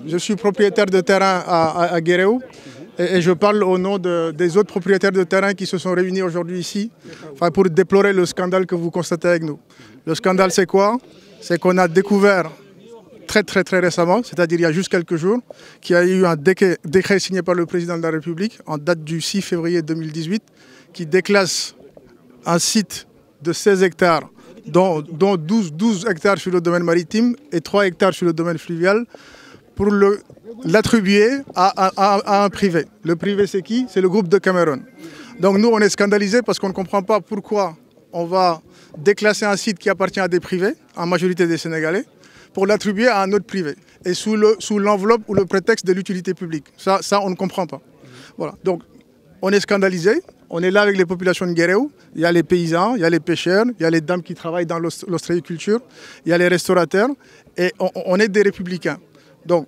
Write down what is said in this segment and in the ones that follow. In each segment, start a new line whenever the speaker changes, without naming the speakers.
Je suis propriétaire de terrain à Guéréo et je parle au nom des autres propriétaires de terrain qui se sont réunis aujourd'hui ici pour déplorer le scandale que vous constatez avec nous. Le scandale, c'est quoi? C'est qu'on a découvert très récemment, c'est-à-dire il y a juste quelques jours, qu'il y a eu un décret signé par le président de la République en date du 6 février 2018 qui déclasse un site de 16 hectares, dont 12 hectares sur le domaine maritime et 3 hectares sur le domaine fluvial, pour l'attribuer à un privé. Le privé, c'est qui? C'est le groupe de Cameroun. Donc nous, on est scandalisés parce qu'on ne comprend pas pourquoi on va déclasser un site qui appartient à des privés, en majorité des Sénégalais, pour l'attribuer à un autre privé, et sous l'enveloppe ou le prétexte de l'utilité publique. Ça, on ne comprend pas. Voilà. Donc, on est scandalisés, on est là avec les populations de Guéréo, il y a les paysans, il y a les pêcheurs, il y a les dames qui travaillent dans l'ostréiculture, il y a les restaurateurs, et on est des républicains. Donc,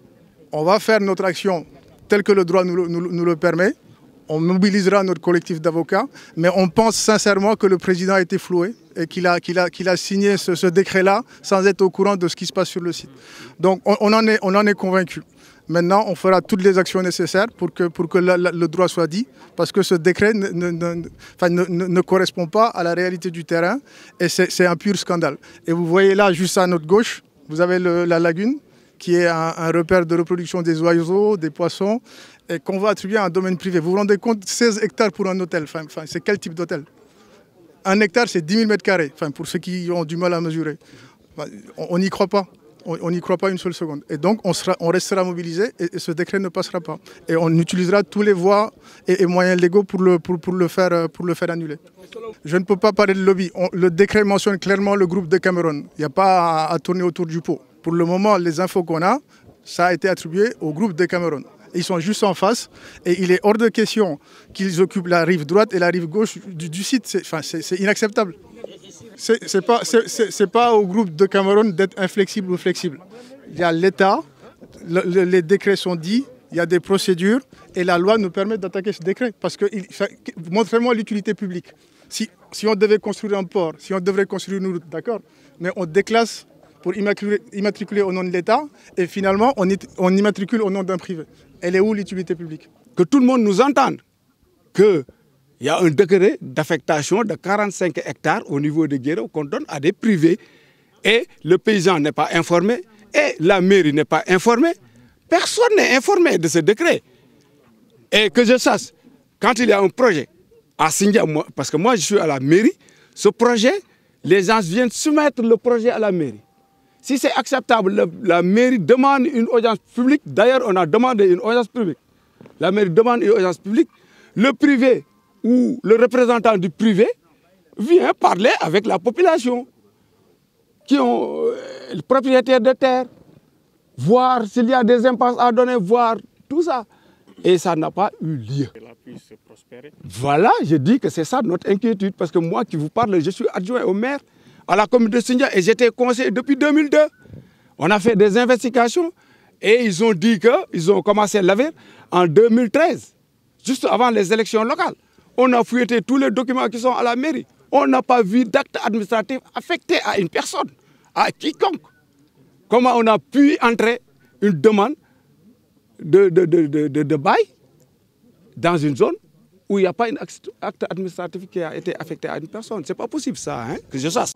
on va faire notre action telle que le droit nous le permet. On mobilisera notre collectif d'avocats, mais on pense sincèrement que le président a été floué et qu'il a signé ce décret-là sans être au courant de ce qui se passe sur le site. Donc, on en est convaincus. Maintenant, on fera toutes les actions nécessaires pour que le droit soit dit, parce que ce décret ne correspond pas à la réalité du terrain et c'est un pur scandale. Et vous voyez là, juste à notre gauche, vous avez la lagune, qui est un repère de reproduction des oiseaux, des poissons, et qu'on va attribuer à un domaine privé. Vous vous rendez compte, 16 hectares pour un hôtel, c'est quel type d'hôtel? Un hectare, c'est 10 000 mètres carrés, pour ceux qui ont du mal à mesurer. On n'y croit pas. On n'y croit pas une seule seconde. Et donc, on restera mobilisé et ce décret ne passera pas. Et on utilisera tous les voies et moyens légaux pour le faire annuler. Je ne peux pas parler de lobby. Le décret mentionne clairement le groupe de Cameroun. Il n'y a pas à tourner autour du pot. Pour le moment, les infos qu'on a, ça a été attribué au groupe de Cameroun. Ils sont juste en face et il est hors de question qu'ils occupent la rive droite et la rive gauche du site. C'est inacceptable. C'est pas au groupe de Cameroun d'être inflexible ou flexible. Il y a l'État, les décrets sont dits, il y a des procédures et la loi nous permet d'attaquer ce décret. Parce que montrez-moi l'utilité publique. Si on devait construire un port, si on devrait construire une route, d'accord, mais on déclasse pour immatriculer au nom de l'État et finalement on immatricule au nom d'un privé. Elle est où l'utilité publique?
Que tout le monde nous entende qu'il y a un décret d'affectation de 45 hectares au niveau de Guéréo qu'on donne à des privés et le paysan n'est pas informé et la mairie n'est pas informée. Personne n'est informé de ce décret. Et que je sache, quand il y a un projet à Sindia, parce que moi je suis à la mairie, ce projet, les gens viennent soumettre le projet à la mairie. Si c'est acceptable, la mairie demande une audience publique. D'ailleurs, on a demandé une audience publique. La mairie demande une audience publique. Le privé ou le représentant du privé vient parler avec la population qui ont le propriétaire de terre, voir s'il y a des impasses à donner, voir tout ça. Et ça n'a pas eu lieu. Voilà, je dis que c'est ça notre inquiétude. Parce que moi qui vous parle, je suis adjoint au maire à la commune de Sindia et j'étais conseiller depuis 2002. On a fait des investigations et ils ont dit qu'ils ont commencé à laver en 2013, juste avant les élections locales. On a fouillé tous les documents qui sont à la mairie. On n'a pas vu d'acte administratif affecté à une personne, à quiconque. Comment on a pu entrer une demande de bail dans une zone où il n'y a pas un acte administratif qui a été affecté à une personne? C'est pas possible ça, hein, que je sache.